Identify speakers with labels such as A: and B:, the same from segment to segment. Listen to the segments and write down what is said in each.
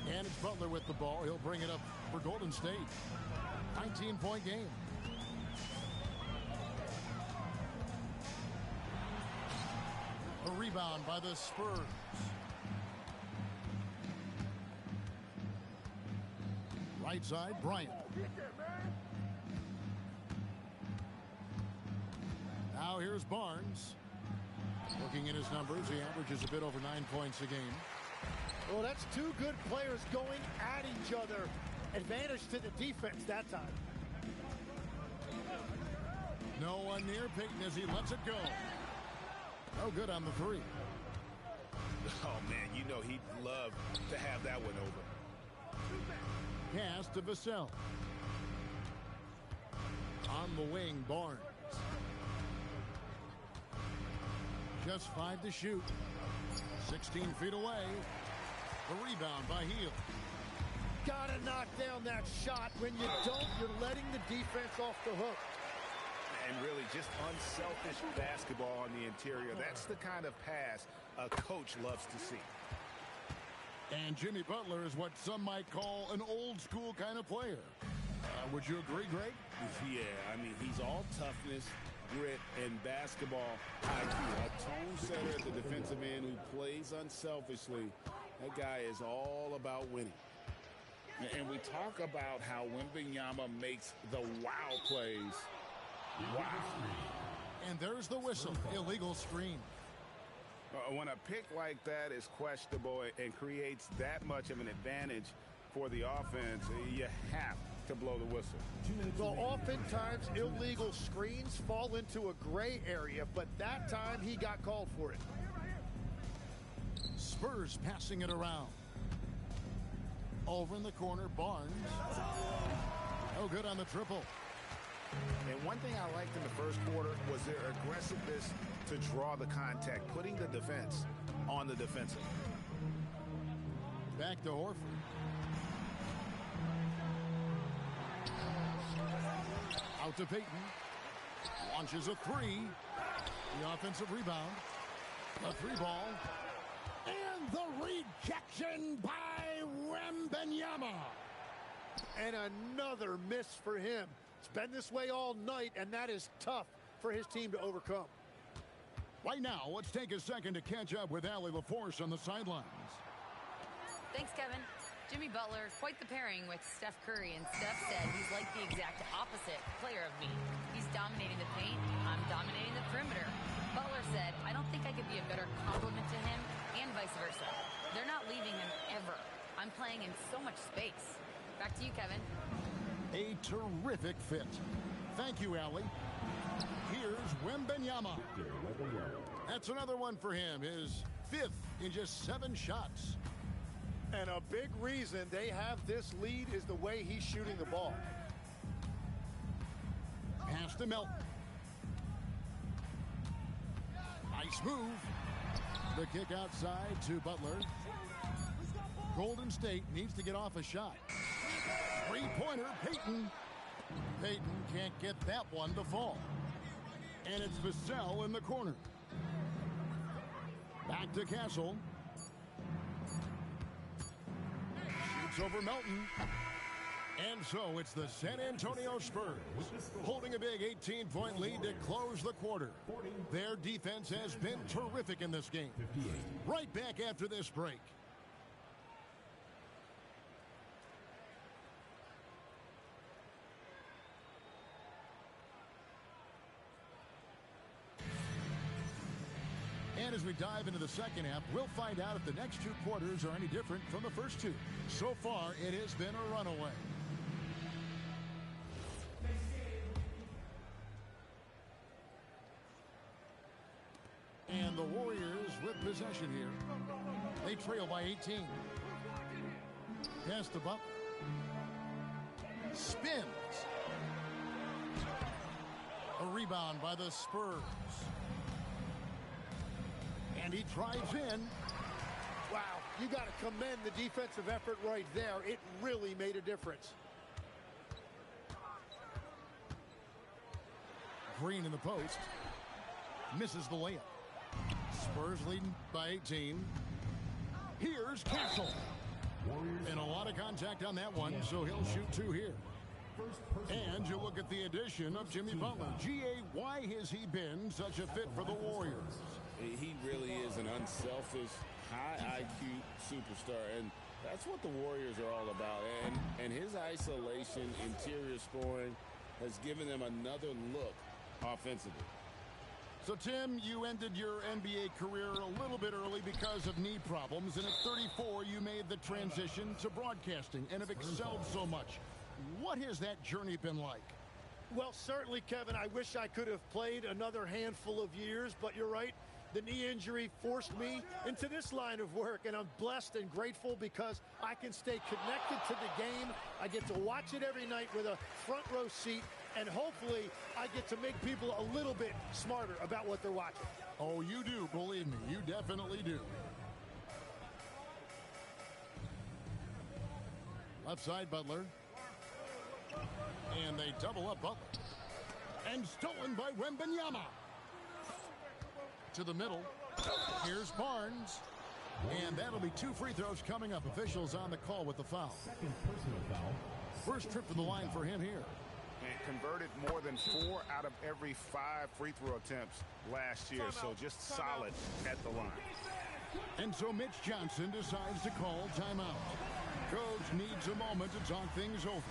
A: And it's Butler with the ball. He'll bring it up for Golden State. 19-point game. A rebound by the Spurs. Right side, Bryant. Now here's Barnes. Looking at his numbers, he averages a bit over 9 points a game.
B: Well, that's two good players going at each other. Advantage to the defense that time.
A: No one near Payton as he lets it go. Oh, good on the three.
C: Oh, man, you know he'd love to have that one over.
A: Pass to Vassell. On the wing, Barnes. Just 5 to shoot. 16 feet away. The rebound by Hield.
B: Gotta knock down that shot. When you don't, you're letting the defense off the hook.
C: And really just unselfish basketball on the interior. That's the kind of pass a coach loves to see.
A: And Jimmy Butler is what some might call an old school kind of player. Would you agree, Greg?
C: Yeah, I mean, he's all toughness, grit, and basketball IQ. A tone setter at the defensive end who plays unselfishly. That guy is all about winning. And we talk about how Wembanyama makes the wow plays. Wow.
A: And there's the whistle. Illegal screen.
C: When a pick like that is questionable and creates that much of an advantage for the offense, you have to blow the whistle.
B: Well, oftentimes illegal screens fall into a gray area, but that time he got called for it.
A: Spurs passing it around. Over in the corner, Barnes. Oh, good on the triple.
C: And one thing I liked in the first quarter was their aggressiveness to draw the contact, putting the defense on the defensive.
A: Back to Horford. Out to Payton. Launches a three. The offensive rebound. A three ball. And the rejection by Wembanyama.
B: And another miss for him. It's been this way all night, and that is tough for his team to overcome.
A: Right now, let's take a second to catch up with Allie LaForce on the sidelines.
D: Thanks, Kevin. Jimmy Butler, quite the pairing with Steph Curry, and Steph said he's like the exact opposite player of me. He's dominating the paint, I'm dominating the perimeter. Butler said, I don't think I could be a better complement to him, and vice versa. They're not leaving him ever. I'm playing in so much space. Back to you, Kevin.
A: A terrific fit. Thank you, Allie. Here's Wembanyama. That's another one for him, his fifth in just 7 shots.
B: And a big reason they have this lead is the way he's shooting the ball.
A: Pass to Melton. Nice move. The kick outside to Butler. Golden State needs to get off a shot. Three-pointer, Payton. Payton can't get that one to fall. And it's Vassell in the corner. Back to Castle. Shoots over Melton. And so it's the San Antonio Spurs holding a big 18-point lead to close the quarter. Their defense has been terrific in this game. Right back after this break. And as we dive into the second half, we'll find out if the next 2 quarters are any different from the first 2. So far, it has been a runaway. And the Warriors with possession here. They trail by 18. Pass to Butler. Spins. A rebound by the Spurs. And he drives in.
B: Wow, you got to commend the defensive effort right there. It really made a difference.
A: Green in the post. Misses the layup. Spurs leading by 18. Here's Castle. And a lot of contact on that one, so he'll shoot 2 here. And you look at the addition of Jimmy Butler. G.A., why has he been such a fit for the Warriors?
C: He really is an unselfish, high IQ superstar, and that's what the Warriors are all about. And his isolation, interior scoring, has given them another look offensively.
A: So, Tim, you ended your NBA career a little bit early because of knee problems, and at 34, you made the transition to broadcasting and have excelled so much. What has that journey been like?
B: Well, certainly, Kevin, I wish I could have played another handful of years, but you're right. The knee injury forced me into this line of work, and I'm blessed and grateful because I can stay connected to the game. I get to watch it every night with a front row seat, and hopefully I get to make people a little bit smarter about what they're watching.
A: Oh, you do, believe me. You definitely do. Left side, Butler. And they double up Butler. And stolen by Wembanyama. To the middle. Here's Barnes. And that'll be 2 free throws coming up. Officials on the call with the foul.
E: Second personal foul.
A: First trip to the line for him here.
F: And converted more than 4 out of every 5 free throw attempts last year. So just solid at the line.
A: And so Mitch Johnson decides to call timeout. Coach needs a moment to talk things over.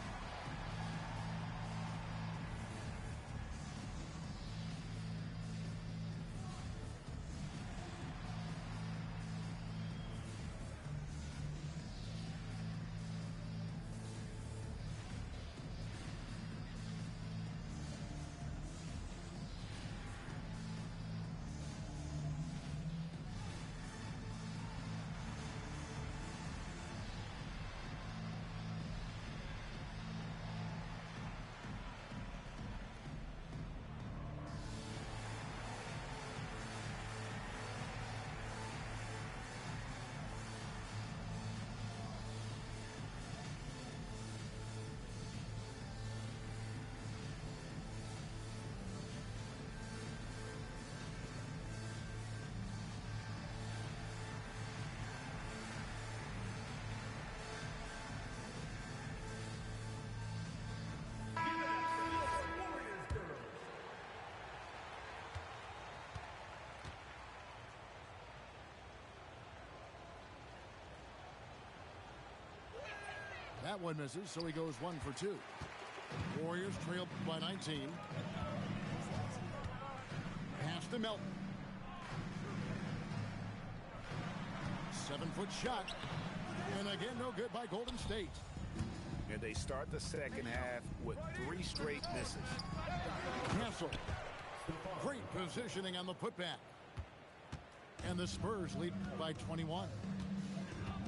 A: That one misses, so he goes 1 for 2. Warriors trail by 19. Pass to Melton. 7-foot shot. And again, no good by Golden State.
F: And they start the second half with 3 straight misses.
A: Castle. Great positioning on the putback. And the Spurs lead by 21.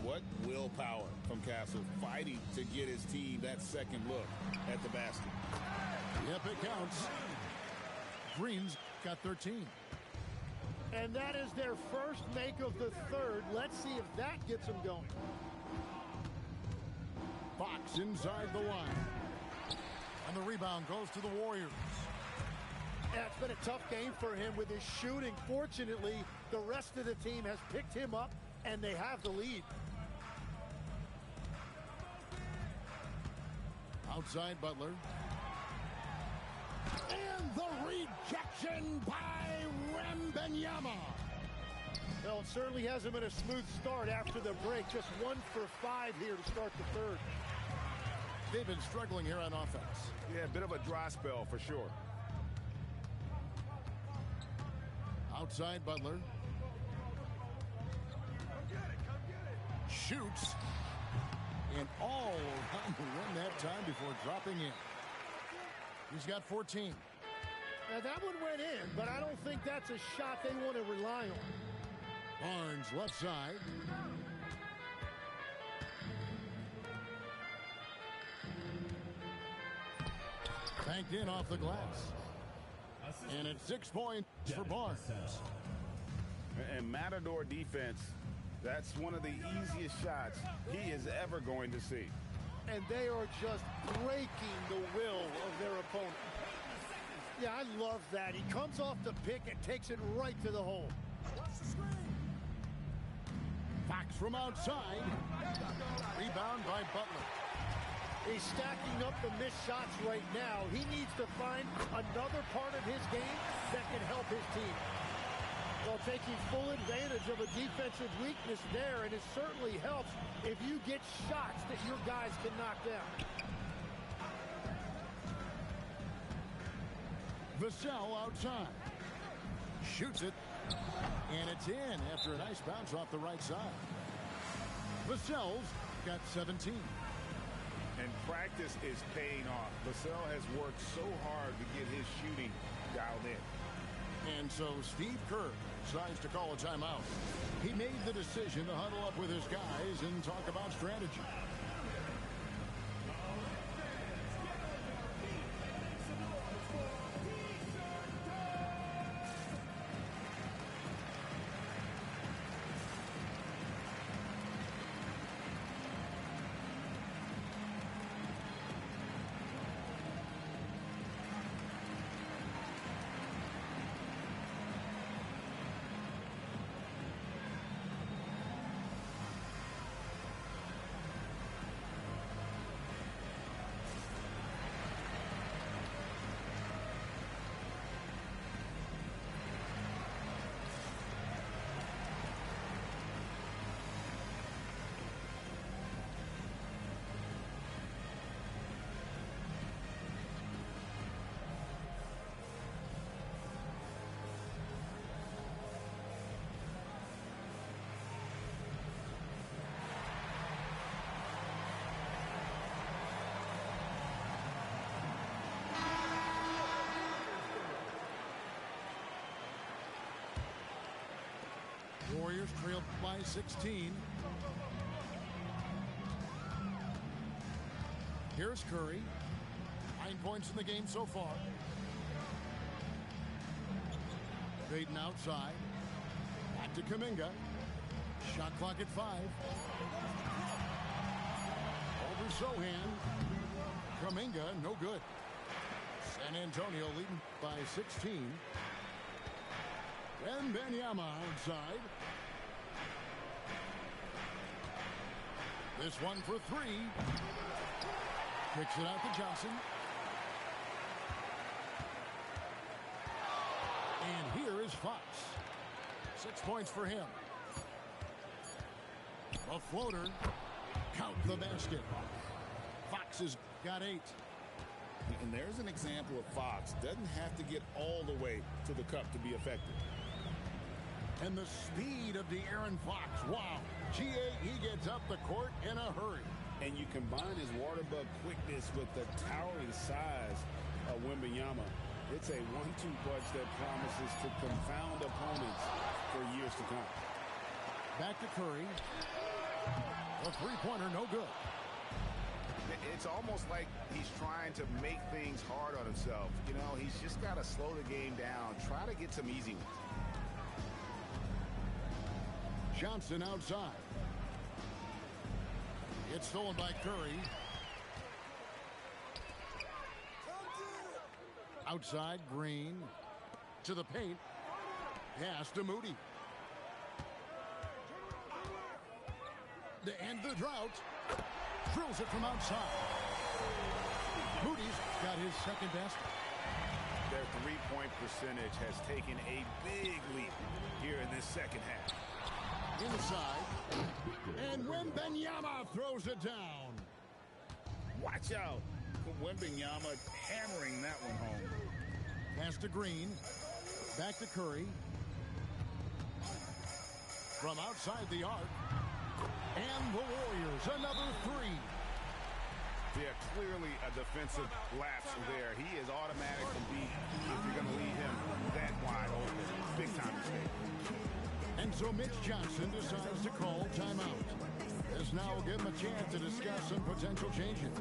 C: What willpower from Castle, fighting to get his team that second look at the basket.
A: Yep, it counts. Green's got 13.
B: And that is their first make of the third. Let's see if that gets them going.
A: Fox inside the line. And the rebound goes to the Warriors.
B: Yeah, it's been a tough game for him with his shooting. Fortunately, the rest of the team has picked him up, and they have the lead.
A: Outside Butler. And the rejection by Wembanyama.
B: Well, it certainly hasn't been a smooth start after the break. Just 1 for 5 here to start the third.
A: They've been struggling here on offense.
F: Yeah, a bit of a dry spell for sure.
A: Outside Butler. Shoots. And all around the rim that time before dropping in. He's got 14.
B: Now that one went in, but I don't think that's a shot they want to rely on.
A: Barnes left side. Banked in off the glass. And it's 6 points for Barnes.
F: And Matador defense, that's one of the easiest shots he is ever going to see.
B: And they are just breaking the will of their opponent. Yeah, I love that. He comes off the pick and takes it right to the hole.
A: Fox from outside. Rebound by Butler.
B: He's stacking up the missed shots right now. He needs to find another part of his game that can help his team. Well, taking full advantage of a defensive weakness there, and it certainly helps if you get shots that your guys can knock down.
A: Vassell outside. Shoots it. And it's in after a nice bounce off the right side. Vassell's got 17.
F: And practice is paying off. Vassell has worked so hard to get his shooting dialed in.
A: And so Steve Kerr decides to call a timeout. He made the decision to huddle up with his guys and talk about strategy. Warriors trailed by 16. Here's Curry. 9 points in the game so far. Payton outside. Back to Kuminga. Shot clock at 5. Over Sohan. Kuminga, no good. San Antonio leading by 16. Wembanyama outside. This one for 3. Kicks it out to Johnson. And here is Fox. 6 points for him. A floater. Count the basket. Fox has got 8.
C: And there's an example of Fox. Doesn't have to get all the way to the cup to be effective.
A: And the speed of De'Aaron Fox. Wow. He gets up the court in a hurry.
C: And you combine his water bug quickness with the towering size of Wembanyama. It's a 1-2 punch that promises to confound opponents for years to come.
A: Back to Curry. A three-pointer, no good.
F: It's almost like he's trying to make things hard on himself. You know, he's just got to slow the game down. Try to get some easy ones.
A: Johnson outside. It's stolen by Curry. Outside, Green. To the paint. Pass to Moody. To end the drought. Drills it from outside. Moody's got his second basket.
F: Their three-point percentage has taken a big leap here in this second half.
A: Inside. And Wembanyama throws it down.
C: Watch out. Wembanyama hammering that one home.
A: Pass to Green. Back to Curry. From outside the arc. And the Warriors, another 3.
F: Yeah, clearly a defensive lapse there. He is automatically beat if you're going to leave him that wide open. Big time mistake.
A: And so Mitch Johnson decides to call timeout. This now will give him a chance to discuss some potential changes.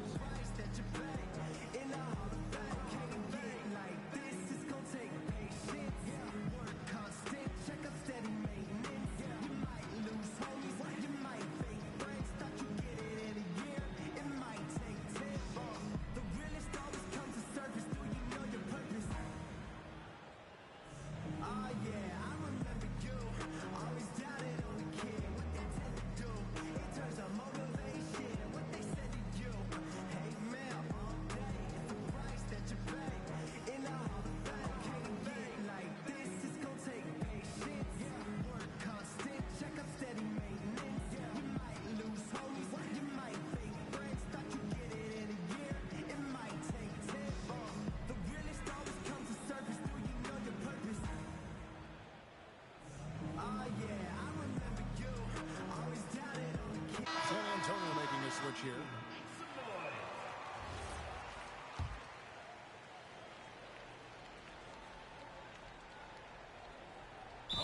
A: switch here.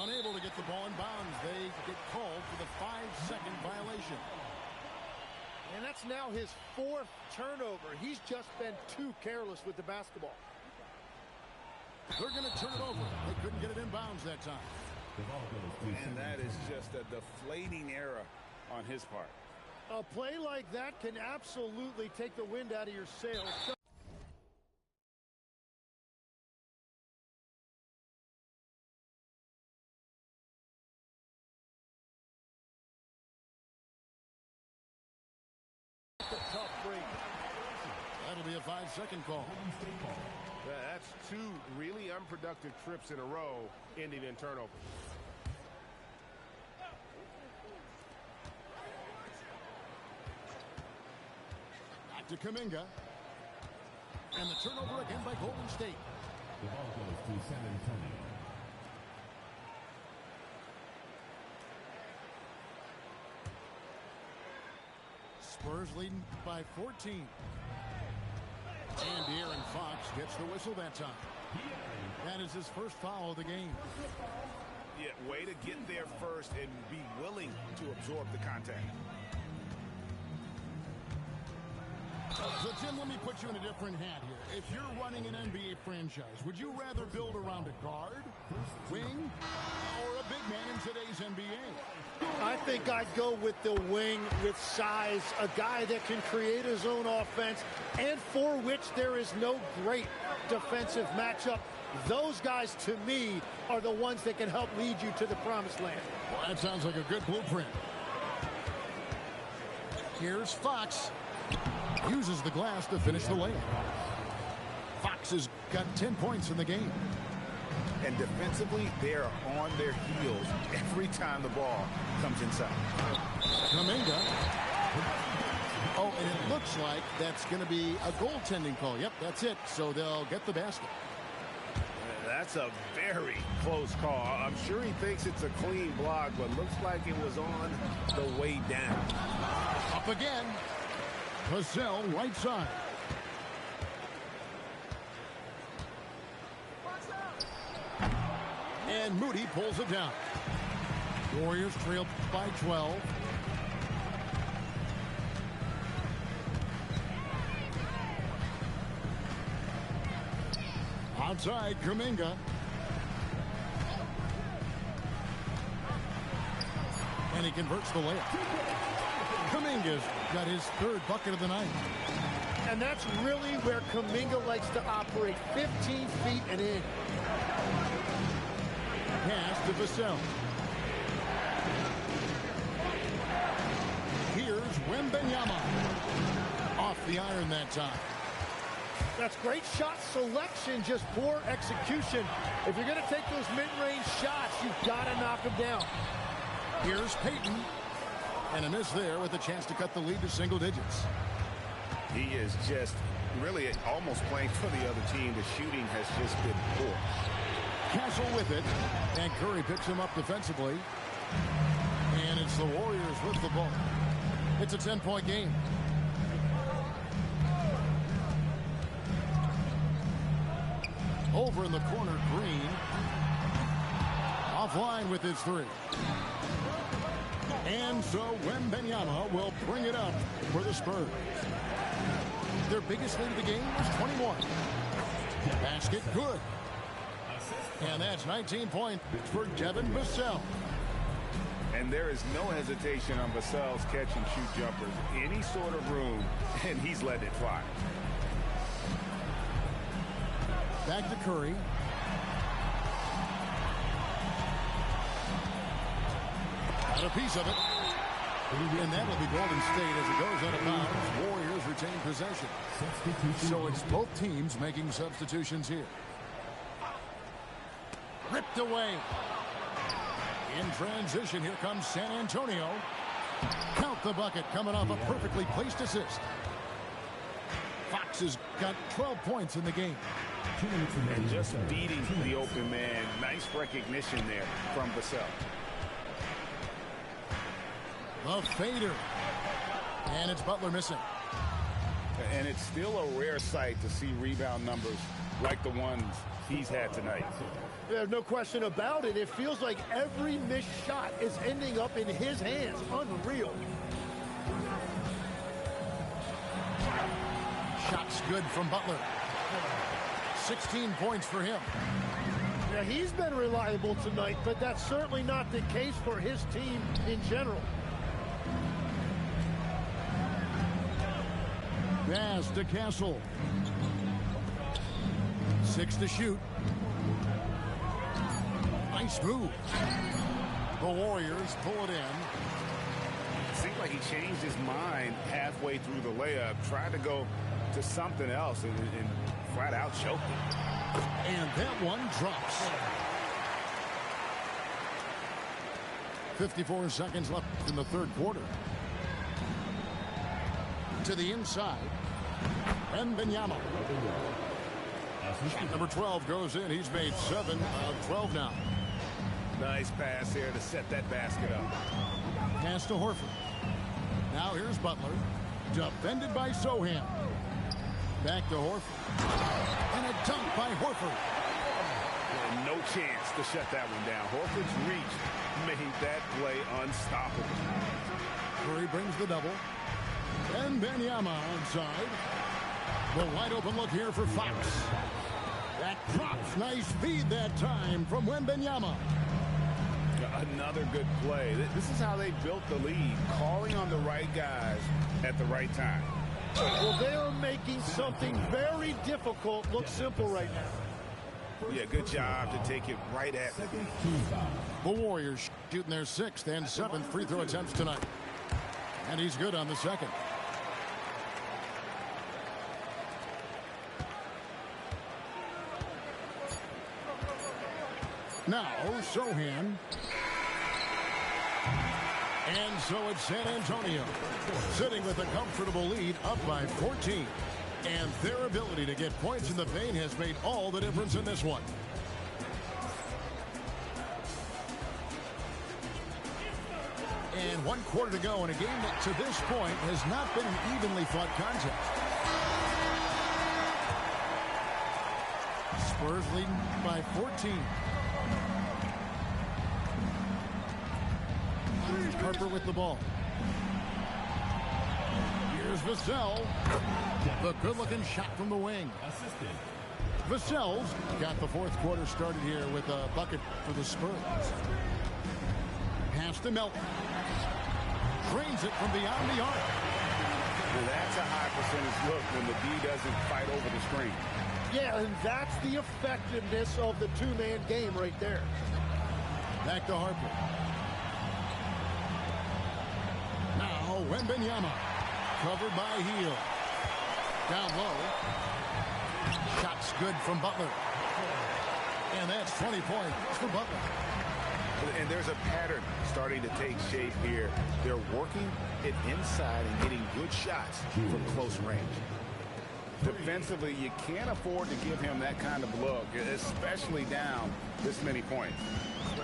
A: Unable to get the ball in bounds. They get called for the 5-second violation.
B: And that's now his 4th turnover. He's just been too careless with the basketball.
A: They're going to turn it over. They couldn't get it in bounds that time.
C: And that is just a deflating error on his part.
B: A play like that can absolutely take the wind out of your sails. Tough break.
A: That'll be a 5-second call.
F: That's 2 really unproductive trips in a row, ending in turnover.
A: Back to Kuminga. And the turnover again by Golden State.
E: The ball goes to San Antonio.
A: Spurs leading by 14. And De'Aaron Fox gets the whistle that time. That is his first foul of the game.
F: Yeah, way to get there first and be willing to absorb the contact.
A: So, Tim, let me put you in a different hat here. If you're running an NBA franchise, would you rather build around a guard, wing, or a big man in today's NBA?
B: I think I'd go with the wing with size, a guy that can create his own offense and for which there is no great defensive matchup. Those guys, to me, are the ones that can help lead you to the promised land.
A: Well, that sounds like a good blueprint. Here's Fox. Uses the glass to finish the layup. Fox has got 10 points in the game.
F: And defensively, they're on their heels every time the ball comes inside.
A: Kuminga. Oh, and it looks like that's going to be a goaltending call. Yep, that's it. So they'll get the basket.
F: That's a very close call. I'm sure he thinks it's a clean block, but looks like it was on the way down.
A: Up again. Vassell, right side. And Moody pulls it down. Warriors trail by 12. Outside, Kuminga. And he converts the layup. Kuminga's got his 3rd bucket of the night.
B: And that's really where Kuminga likes to operate, 15 feet and in.
A: Pass to Vassell. Here's Wembanyama. Off the iron that time.
B: That's great shot selection, just poor execution. If you're going to take those mid-range shots, you've got to knock them down.
A: Here's Payton. And a miss there with a chance to cut the lead to single digits.
F: He is just really almost playing for the other team. The shooting has just been poor.
A: Castle with it. And Curry picks him up defensively. And it's the Warriors with the ball. It's a 10-point game. Over in the corner, Green. Offline with his 3. And so Wembanyama will bring it up for the Spurs. Their biggest lead of the game was 21. Basket good. And that's 19 points for Devin Vassell.
F: And there is no hesitation on Vassell's catch-and-shoot jumpers. Any sort of room, and he's letting it fly.
A: Back to Curry. Got a piece of it. And that'll be Golden State as it goes out of bounds. Warriors retain possession. So it's both teams making substitutions here. Ripped away. In transition, here comes San Antonio. Count the bucket coming off a perfectly placed assist. Fox has got 12 points in the game.
F: And just beating the open man. Nice recognition there from Vassell.
A: The fader. And it's Butler missing.
F: And it's still a rare sight to see rebound numbers like the ones he's had tonight.
B: There's no question about it. It feels like every missed shot is ending up in his hands. Unreal.
A: Shots good from Butler. 16 points for him.
B: Yeah, he's been reliable tonight, but that's certainly not the case for his team in general.
A: Pass to Castle. 6 to shoot. Nice move. The Warriors pull it in.
F: It seemed like he changed his mind halfway through the layup, tried to go to something else, and flat out choked it.
A: And that one drops. 54 seconds left in the third quarter. To the inside. Wembanyama. Number 12 goes in. He's made 7 of 12 now.
F: Nice pass here to set that basket up.
A: Pass to Horford. Now here's Butler. Defended by Sohan. Back to Horford. And a dunk by Horford.
F: And no chance to shut that one down. Horford's reach made that play unstoppable.
A: Curry brings the double. And Wembanyama inside. The wide open look here for Fox. That drops. Nice feed that time from Wembanyama.
F: Another good play. This is how they built the lead, calling on the right guys at the right time.
B: Well, they are making something very difficult look simple right now.
F: Yeah, good job to take it right at them.
A: The Warriors shooting their 6th and 7th free throw attempts tonight. And he's good on the second. Now, Sohan. And so it's San Antonio sitting with a comfortable lead up by 14. And their ability to get points in the paint has made all the difference in this one. And 1 quarter to go in a game that to this point has not been an evenly fought contest. Spurs leading by 14. Harper with the ball. Here's Vassell. The good-looking shot from the wing. Vassell's got the fourth quarter started here with a bucket for the Spurs. Pass to Melton. Drains it from beyond the arc.
F: Well, that's a high percentage look when the D doesn't fight over the screen.
B: Yeah, and that's the effectiveness of the two-man game right there.
A: Back to Harper. Now Wembanyama. Covered by Hield. Down low. Shots good from Butler. And that's 20 points for Butler.
F: And there's a pattern starting to take shape here. They're working it inside and getting good shots from close range. Defensively, you can't afford to give him that kind of look, especially down this many points.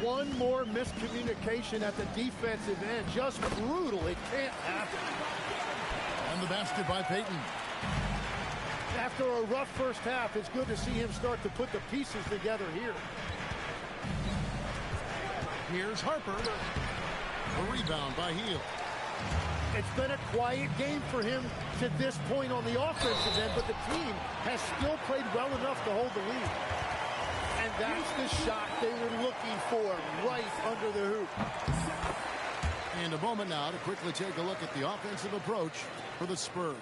B: One more miscommunication at the defensive end. Just brutal. It can't happen.
A: And the basket by Payton.
B: After a rough first half, it's good to see him start to put the pieces together here.
A: Here's Harper. A rebound by Hield.
B: It's been a quiet game for him to this point on the offensive end, but the team has still played well enough to hold the lead. And that's the shot they were looking for right under the hoop.
A: And a moment now to quickly take a look at the offensive approach for the Spurs.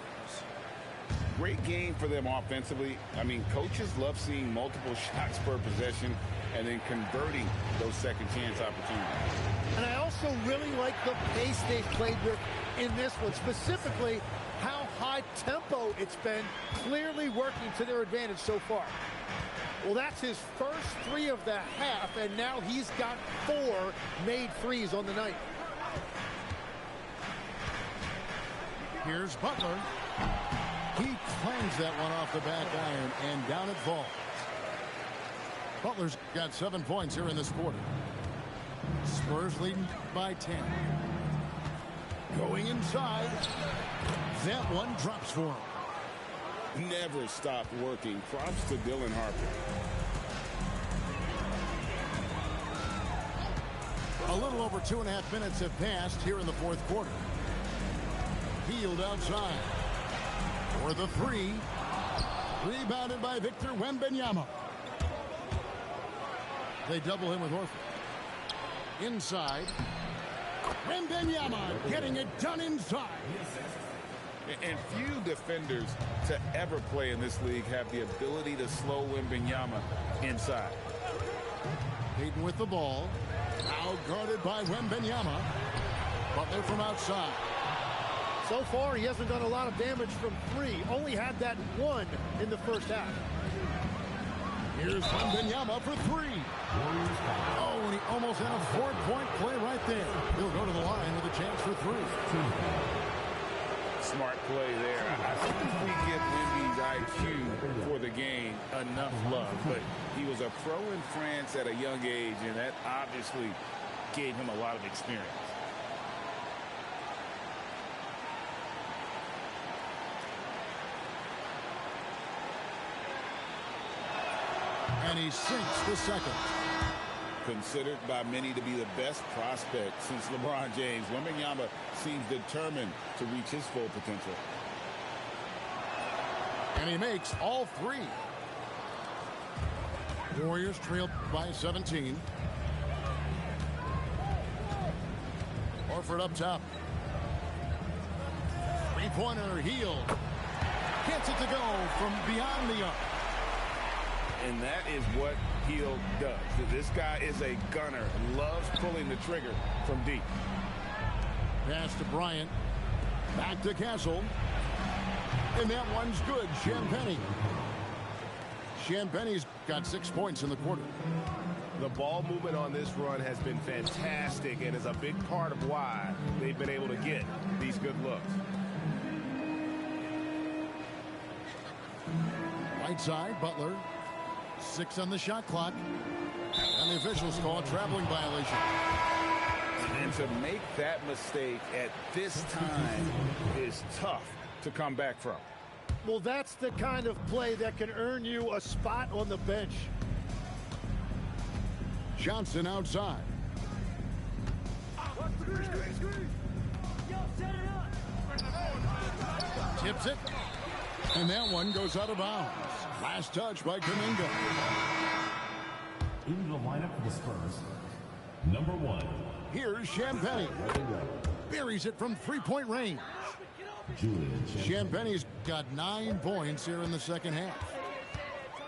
F: Great game for them offensively. I mean, coaches love seeing multiple shots per possession and then converting those second chance opportunities.
B: And I also really like the pace they've played with in this one, specifically how high tempo it's been, clearly working to their advantage so far. Well, that's his first 3 of the half, and now he's got 4 made threes on the night.
A: Here's Butler. He clangs that one off the back iron, and down it falls. Butler's got 7 points here in this quarter. Spurs leading by 10. Going inside. That one drops for him.
C: Never stop working. Props to Dylan Harper.
A: A little over 2.5 minutes have passed here in the fourth quarter. Field outside. For the three. Rebounded by Victor Wembanyama. They double him with Horford. Inside. Wembanyama getting it done inside.
F: And few defenders to ever play in this league have the ability to slow Wembanyama inside.
A: Payton with the ball. Now guarded by Wembanyama. Butler from outside.
B: So far, he hasn't done a lot of damage from three. Only had that one in the first half.
A: Here's Wembanyama for three. Oh, and he almost had a 4-point play right there. He'll go to the line with a chance for three.
F: Smart play there. I think we give Wemby's IQ for the game enough love, but he was a pro in France at a young age, and that obviously gave him a lot of experience.
A: And he sinks the second.
C: Considered by many to be the best prospect since LeBron James, Wembanyama seems determined to reach his full potential.
A: And he makes all three. Warriors trail by 17. Horford up top. Three-pointer, Hield. Gets it to go from beyond the arc.
C: And that is what Hield does. This guy is a gunner, loves pulling the trigger from deep.
A: Pass to Bryant. Back to Castle. And that one's good. Champagne's got 6 points in the quarter.
G: The ball movement on this run has been fantastic and is a big part of why they've been able to get these good looks.
A: Right side, Butler. 6 on the shot clock. And the officials call a traveling violation.
F: And to make that mistake at this time is tough to come back from.
B: Well, that's the kind of play that can earn you a spot on the bench.
A: Johnson outside. Tips it. And that one goes out of bounds. Last touch by Kuminga.
E: Into the lineup for the Spurs, number 1.
A: Here's Champagne. Buries it from three-point range.
E: Julian
A: Champagne's got 9 points here in the second half.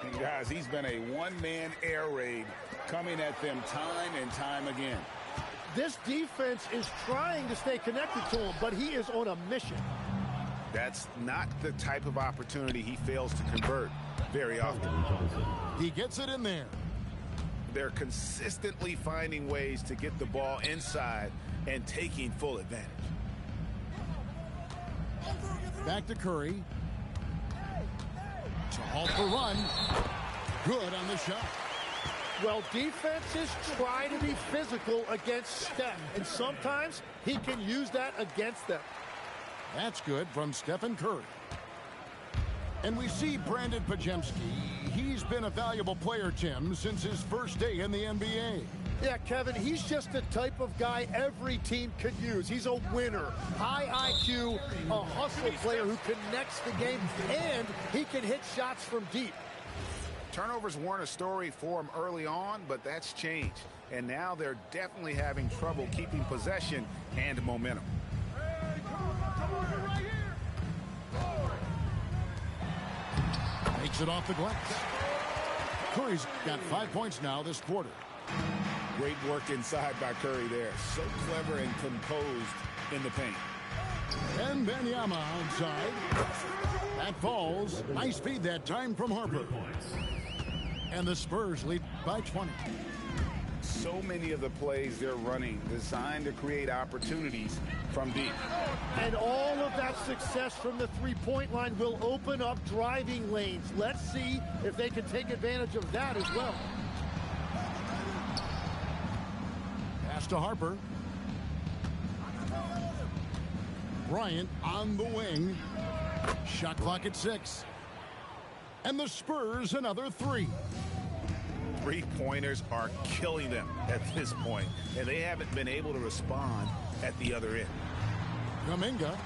F: And guys, he's been a one-man air raid coming at them time and time again.
B: This defense is trying to stay connected to him, but he is on a mission.
F: That's not the type of opportunity he fails to convert very often.
A: He gets it in there.
F: They're consistently finding ways to get the ball inside and taking full advantage.
A: Back to Curry. To halt the run. Good on the shot.
B: Well, defenses try to be physical against Steph, and sometimes he can use that against them.
A: That's good from Stephen Curry. And we see Brandon Pajemski. He's been a valuable player, Tim, since his first day in the NBA.
B: Yeah, Kevin, he's just the type of guy every team could use. He's a winner, high IQ, a hustle player who connects the game, and he can hit shots from deep.
F: Turnovers weren't a story for him early on, but that's changed. And now they're definitely having trouble keeping possession and momentum.
A: Takes it off the glass. Curry's got 5 points now this quarter.
C: Great work inside by Curry there. So clever and composed in the paint.
A: And Wembanyama outside. That falls. Nice feed that time from Harper. And the Spurs lead by 20.
F: So many of the plays they're running designed to create opportunities from deep.
B: And all of that success from the three-point line will open up driving lanes. Let's see if they can take advantage of that as well.
A: Pass to Harper. Bryant on the wing. Shot clock at 6. And the Spurs another 3.
F: Three-pointers are killing them at this point, and they haven't been able to respond at the other end.
A: Kuminga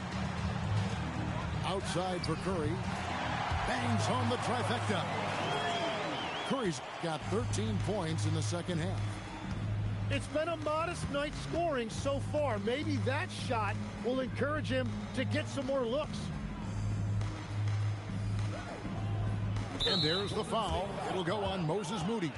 A: outside for Curry. Bangs home the trifecta. Curry's got 13 points in the second half.
B: It's been a modest night scoring so far. Maybe that shot will encourage him to get some more looks.
A: And there's the foul. It'll go on Moses Moody.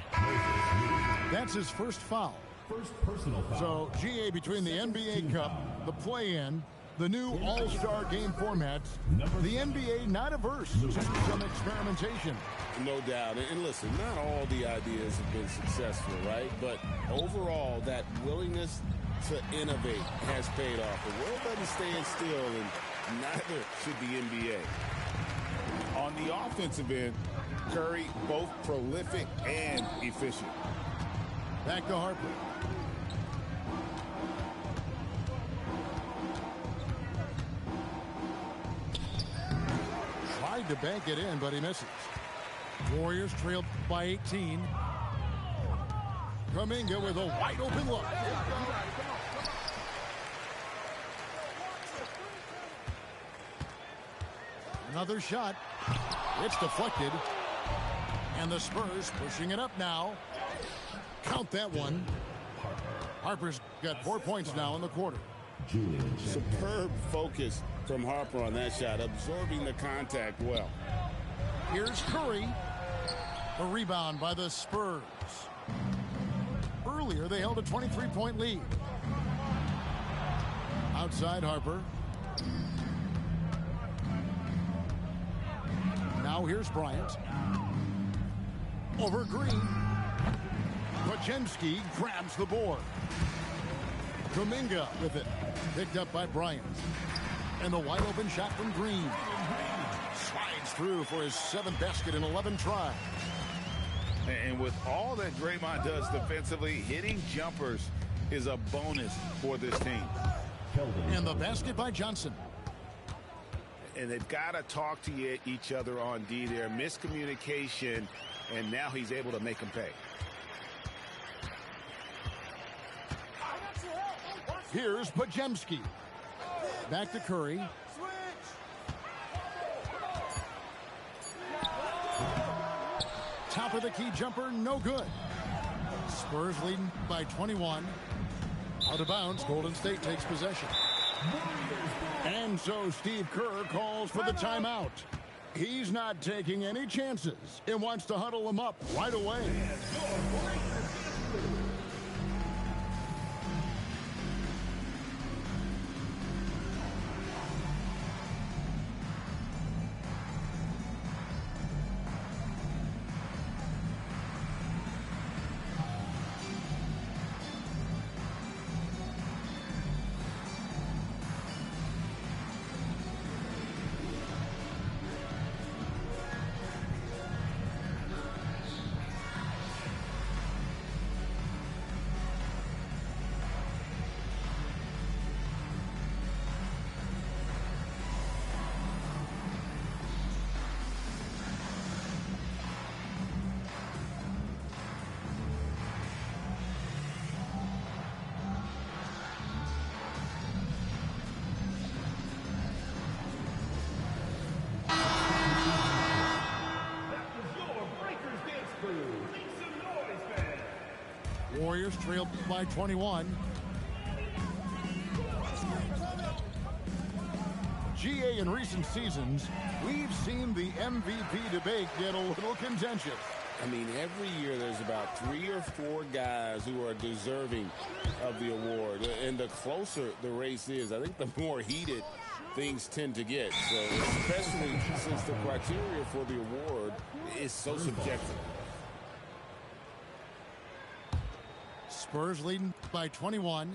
A: That's his first foul.
E: First personal foul.
A: So, GA, between the NBA Cup, the play-in, the new All-Star game formats, the NBA not averse to some experimentation.
C: No doubt. And listen, not all the ideas have been successful, right? But overall, that willingness to innovate has paid off. The world doesn't stand still, and neither should the NBA. On the offensive end, Curry both prolific and efficient.
A: Back to Harper. Tried to bank it in, but he misses. Warriors trailed by 18. Kuminga with a wide open look. Another shot. It's deflected. And the Spurs pushing it up now. Count that one. Harper's got 4 points now in the quarter.
C: Superb focus from Harper on that shot, absorbing the contact well.
A: Here's Curry. The rebound by the Spurs. Earlier, they held a 23-point lead. Outside Harper. Now here's Bryant. Over Green. Pajemski grabs the board. Kuminga with it. Picked up by Bryant. And the wide open shot from Green. Slides through for his 7th basket in 11 tries.
F: And with all that Draymond does defensively, hitting jumpers is a bonus for this team.
A: And the basket by Johnson.
F: And they've got to talk to each other on D there. Miscommunication, and now he's able to make them pay.
A: Here's Pajemski. Back to Curry. Top of the key jumper, no good. Spurs leading by 21. Out of bounds, Golden State takes possession. And so Steve Kerr calls for the timeout. He's not taking any chances. He wants to huddle them up right away. Warriors trailed by 21. GA, in recent seasons, we've seen the MVP debate get a little contentious.
C: I mean, every year there's about 3 or 4 guys who are deserving of the award. And the closer the race is, I think the more heated things tend to get. So especially since the criteria for the award is so subjective.
A: Spurs leading by 21.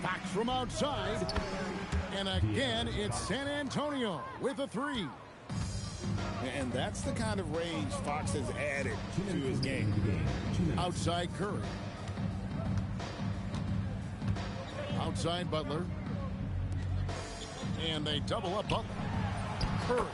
A: Fox from outside. And again, it's San Antonio with a 3.
C: And that's the kind of range Fox has added to his game.
A: Outside Curry. Outside Butler. And they double up Butler. Curry.